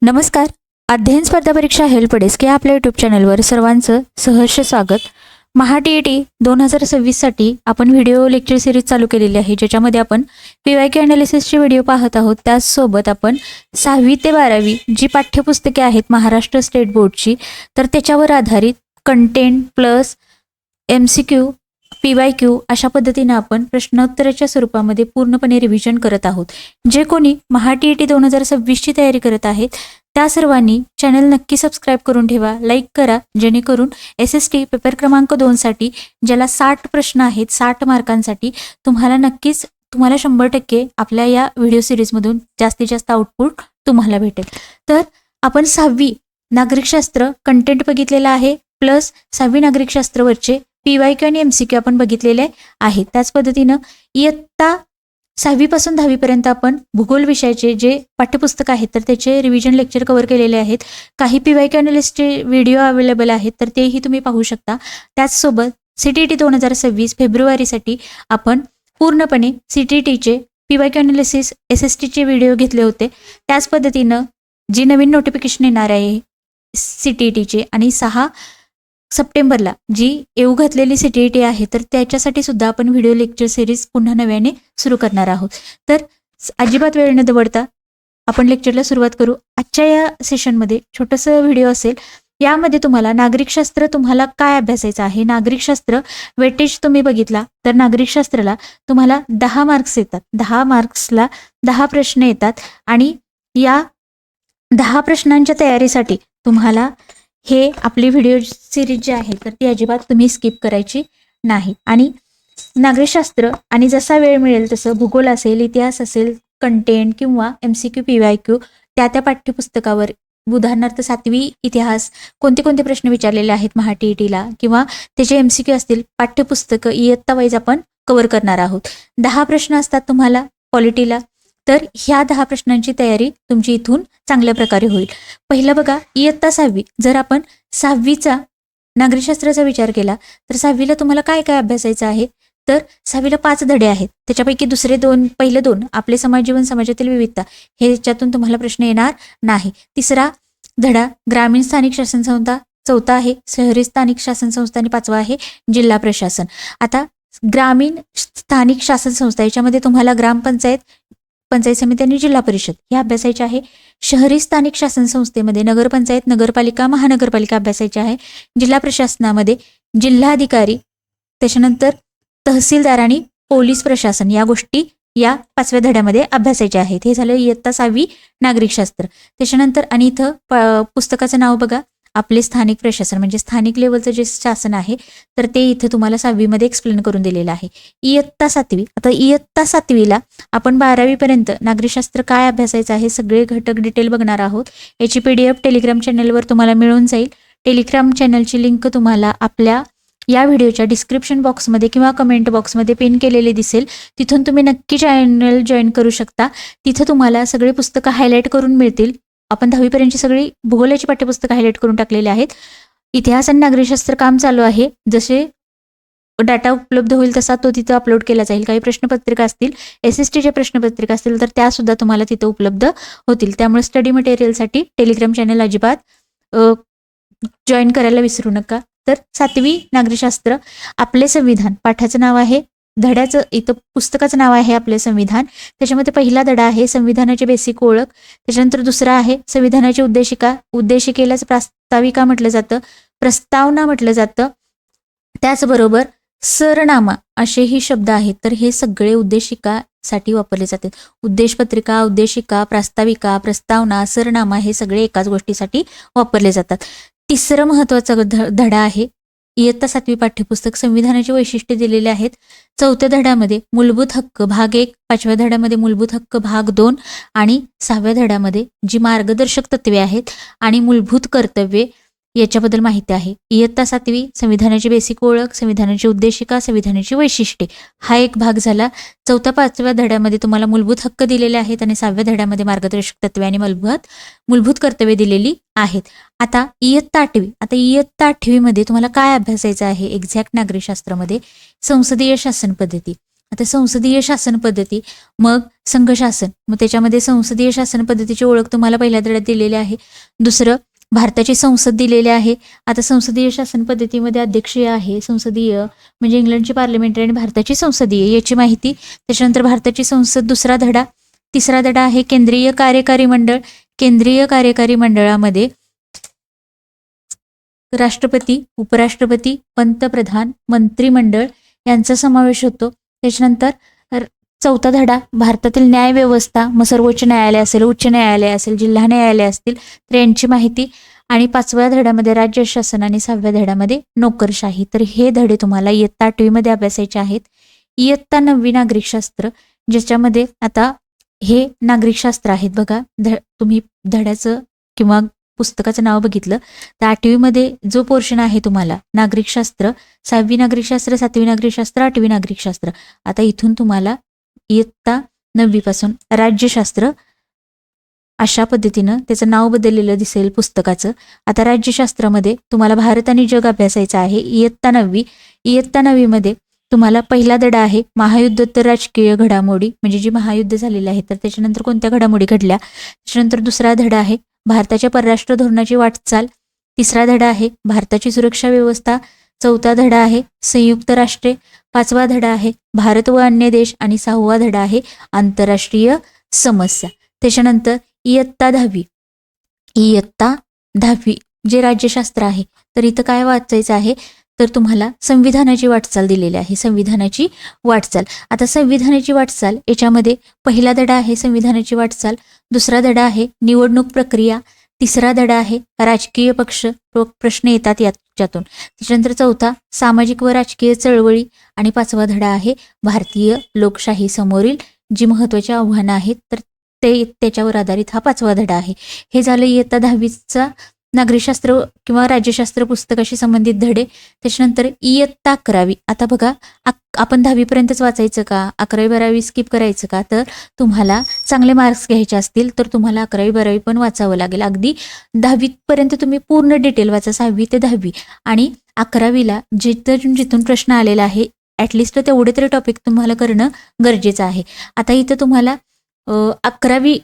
नमस्कार. अध्ययन स्पर्धा परीक्षा हेल्प डेस्क या आपल्या यूट्यूब चॅनलवर सर्वांचं सहर्ष स्वागत. महा-टी-ई-टी 2026साठी आपण व्हिडिओ लेक्चर सिरीज चालू केलेली आहे, ज्याच्यामध्ये आपण PYQ ॲनालिसिसचे व्हिडिओ पाहत आहोत. त्याचसोबत आपण 6वी ते 12वी जी पाठ्यपुस्तके आहेत महाराष्ट्र स्टेट बोर्डची, तर त्याच्यावर आधारित कंटेंट प्लस MCQ PYQ अशा पद्धतीने आपण प्रश्नोत्तराच्या स्वरूपामध्ये पूर्णपणे रिव्हिजन करत आहोत. जे कोणी महा-टी-ई-टी 2026ची तयारी करत आहेत त्या सर्वांनी चॅनल नक्की सबस्क्राईब करून ठेवा, लाईक करा, जेणेकरून SST पेपर क्रमांक 2साठी ज्याला 60 प्रश्न आहेत, 60 मार्कांसाठी तुम्हाला 100% आपल्या या व्हिडिओ सिरीजमधून जास्तीत जास्त आउटपुट तुम्हाला भेटेल. तर आपण 6वी नागरिकशास्त्र कंटेंट बघितलेला आहे, प्लस 6वी नागरिकशास्त्रवरचे PYQ आणि MCQ आपण बघितलेले आहे. त्याच पद्धतीनं इयत्ता 6वी पासून 10वी पर्यंत आपण भूगोल विषयाचे जे पाठ्यपुस्तक आहेत तर त्याचे रिव्हिजन लेक्चर कव्हर केलेले आहेत. काही PYQ ॲनालिस्टचे व्हिडिओ अवेलेबल आहेत, तर तेही तुम्ही पाहू शकता. त्याचसोबत CTET 2026 फेब्रुवारीसाठी आपण पूर्णपणे CTETचे PYQ ॲनालिसिस SSTचे व्हिडिओ घेतले होते. त्याच पद्धतीनं जी नवीन नोटिफिकेशन येणार आहे CTETचे आणि 6 सप्टेंबरला जी येऊ घातलेली CTET आहे, तर त्याच्यासाठी सुद्धा आपण व्हिडिओ लेक्चर सिरीज पुन्हा नव्याने सुरू करणार आहोत. तर अजिबात वेळ न दवडता आपण लेक्चरला सुरुवात करू. आजच्या या सेशनमध्ये छोटंसं व्हिडिओ असेल. यामध्ये तुम्हाला नागरिकशास्त्र तुम्हाला काय अभ्यासायचं आहे. नागरिकशास्त्र वेटेज तुम्ही बघितला तर नागरिकशास्त्राला तुम्हाला 10 मार्क्स येतात. 10 मार्क्सला 10 प्रश्न येतात आणि या 10 प्रश्नांच्या तयारीसाठी तुम्हाला हे आपली व्हिडिओ सिरीज जी आहे तर ती अजिबात तुम्ही स्किप करायची नाही. आणि नागरिकशास्त्र आणि जसा वेळ मिळेल तसं भूगोल असेल, इतिहास असेल, कंटेंट किंवा MCQ PYQ त्या पाठ्यपुस्तकावर उदाहरणार्थ 7वी इतिहास कोणते कोणते प्रश्न विचारलेले आहेत महा-टी-ई-टीला किंवा त्याचे MCQ असतील पाठ्यपुस्तकं इयत्ता वाईज आपण कव्हर करणार आहोत. 10 प्रश्न असतात तुम्हाला पॉलिटीला, तर ह्या 10 प्रश्नांची तयारी तुमची इथून चांगल्या प्रकारे होईल. पहिलं बघा, इयत्ता 6वी. जर आपण 6वीचा नागरिकशास्त्राचा विचार केला तर 6वीला तुम्हाला काय काय अभ्यासायचं आहे. तर 6वीला 5 धडे आहेत. त्याच्यापैकी पहिले दोन आपले समाज जीवन, समाजातील विविधता, हे याच्यातून तुम्हाला प्रश्न येणार नाही. तिसरा धडा ग्रामीण स्थानिक शासन संस्था, चौथा आहे शहरी स्थानिक शासन संस्था आणि 5वा आहे जिल्हा प्रशासन. आता ग्रामीण स्थानिक शासन संस्था याच्यामध्ये तुम्हाला ग्रामपंचायत, पंचायत समिती आणि जिल्हा परिषद हे अभ्यासायचे आहे. शहरी स्थानिक शासन संस्थेमध्ये नगरपंचायत, नगरपालिका, महानगरपालिका अभ्यासायचे आहे. जिल्हा प्रशासनामध्ये जिल्हाधिकारी, त्याच्यानंतर तहसीलदार आणि पोलीस प्रशासन या गोष्टी या 5व्या धड्यामध्ये अभ्यासायच्या आहेत. हे झालं इयत्ता 6वी नागरिकशास्त्र. त्याच्यानंतर आणि इथं पुस्तकाचं नाव बघा, आपले स्थानिक प्रशासन म्हणजे स्थानिक लेवलचं जे शासन आहे तर ते इथे तुम्हाला 6वीमध्ये एक्सप्लेन करून दिलेलं आहे. इयत्ता 7वी. आता इयत्ता 7वीला आपण 12वी पर्यंत नागरिकशास्त्र काय अभ्यासायचं आहे सगळे घटक डिटेल बघणार आहोत. याची PDF टेलिग्राम चॅनलवर तुम्हाला मिळून जाईल. टेलिग्राम चॅनलची लिंक तुम्हाला आपल्या या व्हिडिओच्या डिस्क्रिप्शन बॉक्समध्ये किंवा कमेंट बॉक्समध्ये पिन केलेले दिसेल. तिथून तुम्ही नक्की चॅनल जॉईन करू शकता. तिथं तुम्हाला सगळे पुस्तकं हायलाईट करून मिळतील. आपण 10वी पर्यंतची सगळी भूगोलाची पाठ्यपुस्तकं हायलाईट करून टाकलेली आहेत. इतिहास आणि नागरिकशास्त्र काम चालू आहे. जसे डाटा उपलब्ध होईल तसा तो तिथं अपलोड केला जाईल. काही प्रश्नपत्रिका असतील, SSTच्या प्रश्नपत्रिका असतील तर त्या सुद्धा तुम्हाला तिथं उपलब्ध होतील. त्यामुळे स्टडी मटेरियलसाठी टेलिग्राम चॅनल अजिबात जॉईन करायला विसरू नका. तर 7वी नागरिकशास्त्र, आपले संविधान पाठाचं नाव आहे, धड्याचं इथं पुस्तकाचं नाव आहे आपले संविधान. त्याच्यामध्ये पहिला धडा आहे संविधानाची बेसिक ओळख. त्याच्यानंतर दुसरा आहे संविधानाची उद्देशिका. उद्देशिकेलाच प्रास्ताविका म्हटलं जातं, प्रस्तावना म्हटलं जातं. त्याचबरोबर सरनामा असेही शब्द आहेत. तर हे सगळे उद्देशिकासाठी वापरले जातात. उद्देशपत्रिका, उद्देशिका, प्रास्ताविका, प्रस्तावना, सरनामा हे सगळे एकाच गोष्टीसाठी वापरले जातात. तिसरं महत्त्वाचा धडा आहे इयत्ता 7वी पाठ्यपुस्तक, संविधानाची वैशिष्ट्ये दिलेले आहेत. 4थ्या धड्यामध्ये मूलभूत हक्क भाग 1, 5व्या धड्यामध्ये मूलभूत हक्क भाग 2 आणि 6व्या धड्यामध्ये जी मार्गदर्शक तत्वे आहेत आणि मूलभूत कर्तव्ये याच्याबद्दल माहिती आहे. इयत्ता 7वी संविधानाची बेसिक ओळख, संविधानाची उद्देशिका, संविधानाची वैशिष्ट्ये हा एक भाग झाला. 4थ्या 5व्या धड्यामध्ये तुम्हाला मूलभूत हक्क दिलेले आहेत आणि 6व्या धड्यामध्ये मार्गदर्शक तत्वे आणि मूलभूत कर्तव्ये दिलेली आहेत. आता इयत्ता 8वी. आता इयत्ता 8वीमध्ये तुम्हाला काय अभ्यासायचं आहे एक्झॅक्ट नागरिकशास्त्रामध्ये. संसदीय शासन पद्धती. आता संसदीय शासन पद्धती, मग संघशासन, मग त्याच्यामध्ये संसदीय शासन पद्धतीची ओळख तुम्हाला पहिल्या धड्यात दिलेली आहे. दुसरं भारताची संसद दिलेली आहे. आता संसदीय शासन पद्धतीमध्ये अध्यक्षीय आहे, संसदीय म्हणजे इंग्लंडची पार्लमेंटरी आणि भारताची संसदीय याची माहिती. त्याच्यानंतर भारताची संसद दुसरा धडा. तिसरा धडा आहे केंद्रीय कार्यकारी मंडळ. केंद्रीय कार्यकारी मंडळामध्ये राष्ट्रपती, उपराष्ट्रपती, पंतप्रधान, मंत्रिमंडळ यांचा समावेश होतो. त्याच्यानंतर चौथा धडा भारतातील न्याय व्यवस्था, मग सर्वोच्च न्यायालय असेल, उच्च न्यायालय असेल, जिल्हा न्यायालय असतील तर यांची माहिती. आणि 5व्या धड्यामध्ये राज्य शासन आणि 6व्या धड्यामध्ये नोकरशाही. तर हे धडे तुम्हाला इयत्ता 8वीमध्ये अभ्यासायचे आहेत. इयत्ता 9वी नागरिकशास्त्र, ज्याच्यामध्ये आता हे नागरिकशास्त्र आहेत बघा. तुम्ही धड्याचं किंवा पुस्तकाचं नाव बघितलं तर 8वीमध्ये जो पोर्शन आहे तुम्हाला नागरिकशास्त्र, 6वी नागरिकशास्त्र, 7वी नागरिकशास्त्र, 8वी नागरिकशास्त्र. आता इथून तुम्हाला इयत्ता 9वी पासून राज्यशास्त्र अशा पद्धतीनं त्याचं नाव बदललेलं दिसेल पुस्तकाचं. आता राज्यशास्त्रामध्ये तुम्हाला भारत आणि जग अभ्यासायचं आहे. इयत्ता 9वी. इयत्ता 9वीमध्ये तुम्हाला पहिला धडा आहे महायुद्धोत्तर राजकीय घडामोडी, म्हणजे जी महायुद्ध झालेली आहे तर त्याच्यानंतर कोणत्या घडामोडी घडल्या. त्याच्यानंतर दुसरा धडा आहे भारताच्या परराष्ट्र धोरणाची वाटचाल. तिसरा धडा आहे भारताची सुरक्षा व्यवस्था. चौथा धडा आहे संयुक्त राष्ट्रे. 5वा धडा आहे भारत व अन्य देश. आणि 6वा धडा आहे आंतरराष्ट्रीय समस्या. त्याच्यानंतर इयत्ता 10वी. इयत्ता 10वी जे राज्यशास्त्र आहे तर इथं काय वाचायचं आहे तर तुम्हाला संविधानाची वाटचाल दिलेली आहे. संविधानाची वाटचाल. आता संविधानाची वाटचाल याच्यामध्ये पहिला धडा आहे संविधानाची वाटचाल. दुसरा धडा आहे निवडणूक प्रक्रिया. तिसरा धडा आहे राजकीय पक्ष, प्रश्न येतात याच्यातून. त्याच्यानंतर चौथा सामाजिक व राजकीय चळवळी. आणि 5वा धडा आहे भारतीय लोकशाही समोरील जी महत्त्वाची आव्हानं आहेत तर त्याच्यावर आधारित हा 5वा धडा आहे. हे झालं इयत्ता 10वीचा नागरिकशास्त्र किंवा राज्यशास्त्र पुस्तकाशी संबंधित धडे. त्याच्यानंतर इयत्ता 11वी. आता बघा आपण 10वीपर्यंतच वाचायचं का, 11वी 12वी स्किप करायचं का, तर तुम्हाला चांगले मार्क्स घ्यायचे असतील तर तुम्हाला 11वी 12वी पण वाचावं लागेल. अगदी 10वीपर्यंत तुम्ही पूर्ण डिटेल वाचा, 6वी ते 10वी. आणि 11वीला जिथून प्रश्न आलेला आहे ॲटलिस्ट तेवढे तरी टॉपिक तुम्हाला करणं गरजेचं आहे. आता इथं तुम्हाला 11वी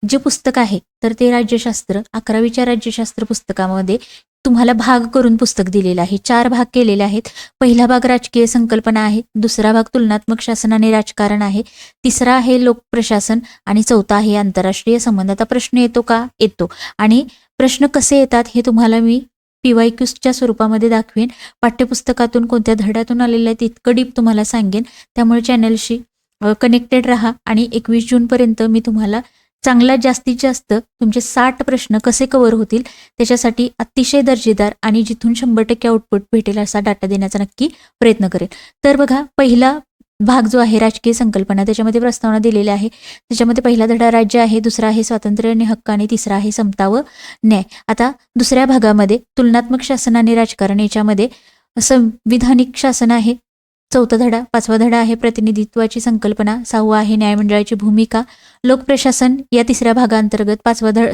जे पुस्तक आहे तर ते राज्यशास्त्र. 11वीच्या राज्यशास्त्र पुस्तकामध्ये तुम्हाला भाग करून पुस्तक दिलेलं आहे. 4 भाग केलेले आहेत. पहिला भाग राजकीय संकल्पना आहे. दुसरा भाग तुलनात्मक शासन आणि राजकारण आहे. तिसरा आहे लोकप्रशासन. आणि चौथा आहे आंतरराष्ट्रीय संबंध. आता प्रश्न येतो का? येतो. आणि प्रश्न कसे येतात हे तुम्हाला मी PYQच्या स्वरूपामध्ये दाखवेन. पाठ्यपुस्तकातून कोणत्या धड्यातून आलेलं आहे इतकं डीप तुम्हाला सांगेन. त्यामुळे चॅनलशी कनेक्टेड राहा. आणि 21 जूनपर्यंत मी तुम्हाला चांगला जास्तीत जास्त तुमचे 60 प्रश्न कसे कव्हर होतील त्याच्यासाठी अतिशय दर्जेदार आणि जिथून 100% आउटपुट भेटेल असा डाटा देण्याचा नक्की प्रयत्न करेल. तर बघा पहिला भाग जो आहे राजकीय संकल्पना त्याच्यामध्ये प्रस्तावना दिलेली आहे. त्याच्यामध्ये पहिला धडा राज्य आहे, दुसरा आहे स्वातंत्र्य आणि हक्क आणि तिसरा आहे समता व न्याय. आता दुसऱ्या भागामध्ये तुलनात्मक शासन आणि राजकारण याच्यामध्ये संविधानिक शासन आहे. चौथा धडा. 5वा धडा आहे प्रतिनिधित्वाची संकल्पना. 6वा आहे न्यायमंडळाची भूमिका. लोकप्रशासन या तिसऱ्या भागांतर्गत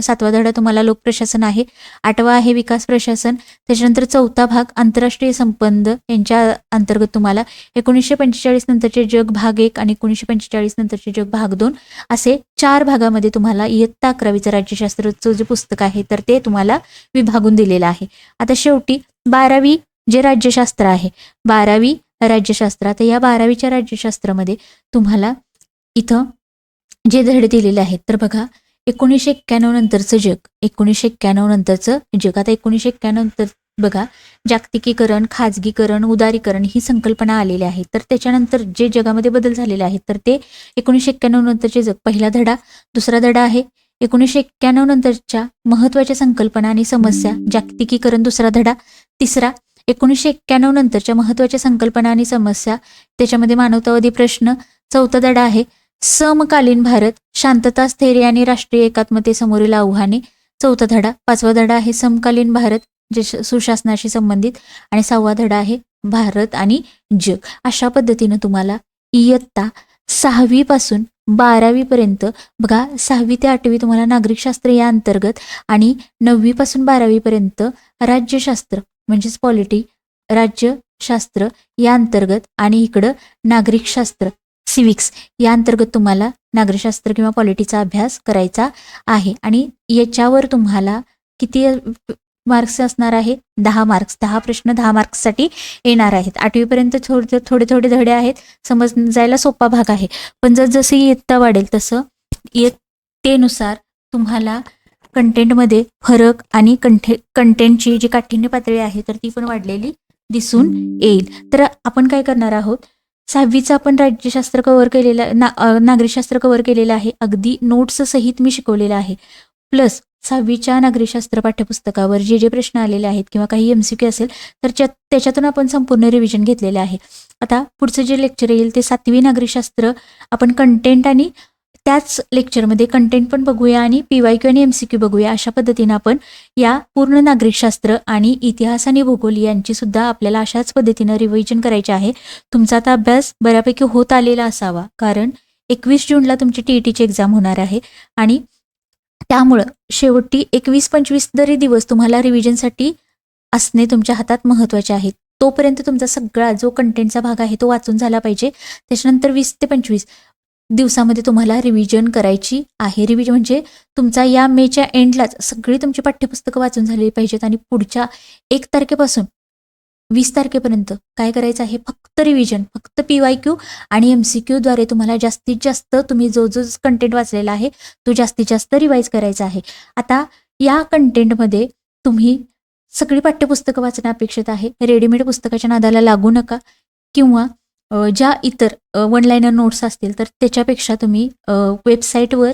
7वा धडा तुम्हाला लोकप्रशासन आहे. 8वा आहे विकास प्रशासन. त्याच्यानंतर चौथा भाग आंतरराष्ट्रीय संबंध यांच्या अंतर्गत तुम्हाला 1945 नंतरचे जग भाग 1 आणि 1945 नंतरचे जग भाग 2 असे 4 भागामध्ये तुम्हाला इयत्ता 11वीचं राज्यशास्त्राचं जे पुस्तक आहे तर ते तुम्हाला विभागून दिलेलं आहे. आता शेवटी 12वी जे राज्यशास्त्र आहे, 12वी राज्यशास्त्र. आता या 12वीच्या राज्यशास्त्रामध्ये तुम्हाला इथं जे धडे दिलेले आहेत तर बघा 1991 नंतरचं जग, 1991 नंतरचं जग. आता 1991 नंतर बघा जागतिकीकरण, खाजगीकरण, उदारीकरण ही संकल्पना आलेली आहे. तर त्याच्यानंतर जे जगामध्ये बदल झालेले आहेत तर ते 1991 नंतरचे जग पहिला धडा. दुसरा धडा आहे 1991 नंतरच्या महत्त्वाच्या संकल्पना आणि समस्या, जागतिकीकरण दुसरा धडा. तिसरा 1991 नंतरच्या महत्त्वाच्या संकल्पना आणि समस्या, त्याच्यामध्ये मानवतावादी प्रश्न. चौथा धडा आहे समकालीन भारत, शांतता, स्थैर्य आणि राष्ट्रीय एकात्मतेसमोरील आव्हाने. चौथा धडा. 5वा धडा आहे समकालीन भारत जे सुशासनाशी संबंधित. आणि 6वा धडा आहे भारत आणि जग. अशा पद्धतीनं तुम्हाला इयत्ता 6वी पासून 12वी पर्यंत बघा 6वी ते 8वी तुम्हाला नागरिकशास्त्र या अंतर्गत आणि 9वी पासून 12वी पर्यंत राज्यशास्त्र म्हणजेच पॉलिटी, राज्यशास्त्र या अंतर्गत आणि इकडं नागरिकशास्त्र सिविक्स या अंतर्गत तुम्हाला नागरिकशास्त्र किंवा पॉलिटीचा अभ्यास करायचा आहे आणि याच्यावर तुम्हाला किती मार्क्स असणार आहे? 10 मार्क्स. 10 प्रश्न 10 मार्क्ससाठी येणार आहेत. 8वीपर्यंत थोडे थोडे धडे आहेत, समजायला सोपा भाग आहे. पण जसं इयत्ता वाढेल तसं इयत्तेनुसार तुम्हाला कंटेंटमध्ये फरक आणि कंटेंटची जी काठिण्य पातळी आहे तर ती पण वाढलेली दिसून येईल. तर आपण काय करणार आहोत, 6वीचं आपण राज्यशास्त्र कव्हर केलेलं नागरिकशास्त्र कव्हर केलेलं आहे. अगदी नोट्स सहित मी शिकवलेलं आहे. प्लस 6वीच्या नागरिकशास्त्र पाठ्यपुस्तकावर जे प्रश्न आलेले आहेत किंवा काही MCQ असेल तर त्याच्यातून आपण संपूर्ण रिव्हिजन घेतलेले आहे. आता पुढचं जे लेक्चर येईल ते 7वी नागरिकशास्त्र आपण कंटेंट आणि त्याच लेक्चरमध्ये कंटेंट पण बघूया आणि PYQ आणि MCQ बघूया. अशा पद्धतीनं आपण या पूर्ण नागरिकशास्त्र आणि इतिहास आणि भूगोल यांची सुद्धा आपल्याला अशाच पद्धतीनं रिव्हिजन करायचे आहे. तुमचा आता अभ्यास बऱ्यापैकी होत आलेला असावा, कारण 21 जूनला तुमची TETची एक्झाम होणार आहे आणि त्यामुळं शेवटी 21-25 तरी दिवस तुम्हाला रिव्हिजनसाठी असणे तुमच्या हातात महत्त्वाचे आहेत. तोपर्यंत तुमचा सगळा जो कंटेंटचा भाग आहे तो वाचून झाला पाहिजे. त्याच्यानंतर 20 ते 25 दिवसामध्ये तुम्हाला रिव्हिजन करायची आहे. रिव्हिजन म्हणजे तुमचा या मेच्या एंडलाच सगळी तुमची पाठ्यपुस्तकं वाचून झाली पाहिजेत आणि पुढच्या 1 तारखेपासून 20 तारखेपर्यंत काय करायचं आहे, फक्त रिव्हिजन, फक्त PYQ आणि MCQ द्वारे तुम्हाला जास्तीत जास्त तुम्ही जो कंटेंट वाचलेला आहे तो जास्तीत जास्त रिवाईज करायचा आहे. आता या कंटेंटमध्ये तुम्ही सगळी पाठ्यपुस्तकं वाचणं अपेक्षित आहे. रेडीमेड पुस्तकाच्या नादाला लागू नका किंवा ज्या इतर 1 लाईनर नोट्स असतील तर त्याच्यापेक्षा तुम्ही वेबसाईटवर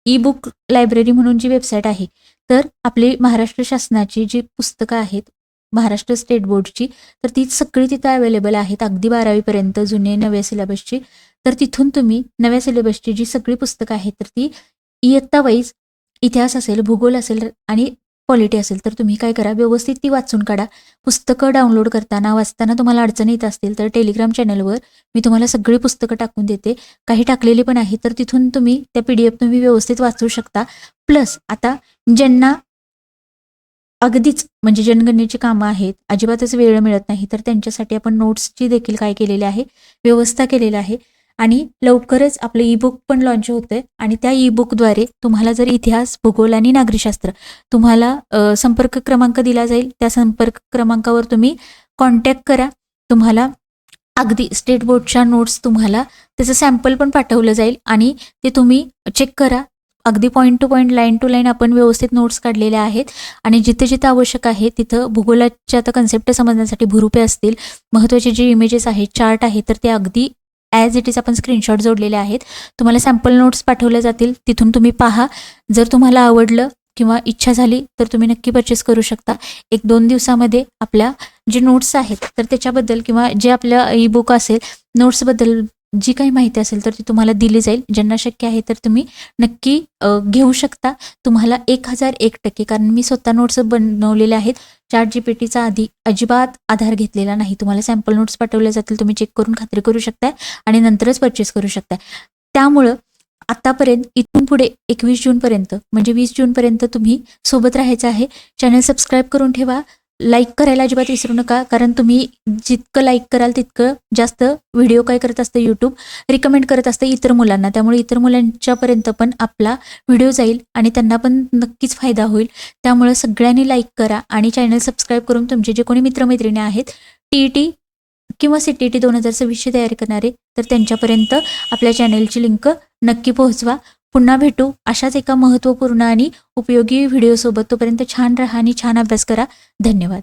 ई बुक लायब्ररी म्हणून जी वेबसाईट आहे तर आपली महाराष्ट्र शासनाची जी पुस्तकं आहेत महाराष्ट्र स्टेट बोर्डची तर ती सगळी तिथं अवेलेबल आहेत, अगदी 12वीपर्यंत जुने नव्या सिलेबसची. तर तिथून तुम्ही नव्या सिलेबसची जी सगळी पुस्तकं आहेत तर ती इयत्ता वाईज इतिहास असेल, भूगोल असेल आणि पॉलिटी असेल तर तुम्ही काय करा, व्यवस्थित ती वाचून काढा. पुस्तकं डाउनलोड करताना वाचताना तुम्हाला अडचण येत असतील तर टेलिग्राम चॅनलवर मी तुम्हाला सगळी पुस्तकं टाकून देते, काही टाकलेली पण आहे. तर तिथून तुम्ही त्या PDF तुम्ही व्यवस्थित वाचू शकता. प्लस आता ज्यांना अगदीच म्हणजे जनगणनेची कामं आहेत, अजिबातच वेळ मिळत नाही तर त्यांच्यासाठी आपण नोट्सची देखील काय केलेली आहे, व्यवस्था केलेली आहे. आणि लवकरच आपलं ईबुक पण लॉन्च होतंय आणि त्या ईबुकद्वारे तुम्हाला जर इतिहास, भूगोल आणि नागरिकशास्त्र तुम्हाला संपर्क क्रमांक दिला जाईल. त्या संपर्क क्रमांकावर तुम्ही कॉन्टॅक्ट करा. तुम्हाला अगदी स्टेट बोर्डच्या नोट्स तुम्हाला त्याचं सॅम्पल पण पाठवलं जाईल आणि ते तुम्ही चेक करा. अगदी point to point, line to line आपण व्यवस्थित नोट्स काढलेल्या आहेत आणि जिथे जिथे आवश्यक आहे तिथं भूगोलाच्या आता कन्सेप्ट समजण्यासाठी भूरूपे असतील, महत्त्वाचे जे इमेजेस आहेत, चार्ट आहेत तर ते अगदी ॲज इट इज आपण स्क्रीनशॉट जोडलेले आहेत. तुम्हाला सॅम्पल नोट्स पाठवल्या जातील, तिथून तुम्ही पहा. जर तुम्हाला आवडलं किंवा इच्छा झाली तर तुम्ही नक्की परचेस करू शकता. 1-2 दिवसामध्ये आपल्या जे नोट्स आहेत तर त्याच्याबद्दल किंवा जे आपलं ईबुक असेल नोट्सबद्दल जी काही माहिती असेल तर ती तुम्हाला दिली जाईल. ज्यांना शक्य आहे तर तुम्ही नक्की घेऊ शकता. तुम्हाला 1001% कारण मी स्वतः नोट्स बनवलेले आहेत. ChatGPTचा आधी अजिबात आधार घेतलेला नाही. तुम्हाला सॅम्पल नोट्स पाठवले जातील, तुम्ही चेक करून खात्री करू शकता आणि नंतरच परचेस करू शकता. त्यामुळं आतापर्यंत इथून पुढे 21 जूनपर्यंत म्हणजे 20 जूनपर्यंत तुम्ही सोबत राहायचं आहे. चॅनल सबस्क्राईब करून ठेवा. लाईक करायला अजिबात विसरू नका, कारण तुम्ही जितकं लाईक कराल तितकं जास्त व्हिडिओ काय करत असतं, यूट्यूब रिकमेंड करत असतं इतर मुलांना. त्यामुळे इतर मुलांच्यापर्यंत पण आपला व्हिडिओ जाईल आणि त्यांना पण नक्कीच फायदा होईल. त्यामुळे सगळ्यांनी लाईक करा आणि चॅनल सबस्क्राईब करून तुमचे जे कोणी मित्रमैत्रिणी आहेत TET किंवा CTET 2026ची तयारी करणारे तर त्यांच्यापर्यंत आपल्या चॅनलची लिंक नक्की पोहोचवा. पुन्हा भेटू अशाच एका महत्त्वपूर्ण आणि उपयोगी व्हिडिओसोबत. तोपर्यंत छान राहा आणि छान अभ्यास करा. धन्यवाद.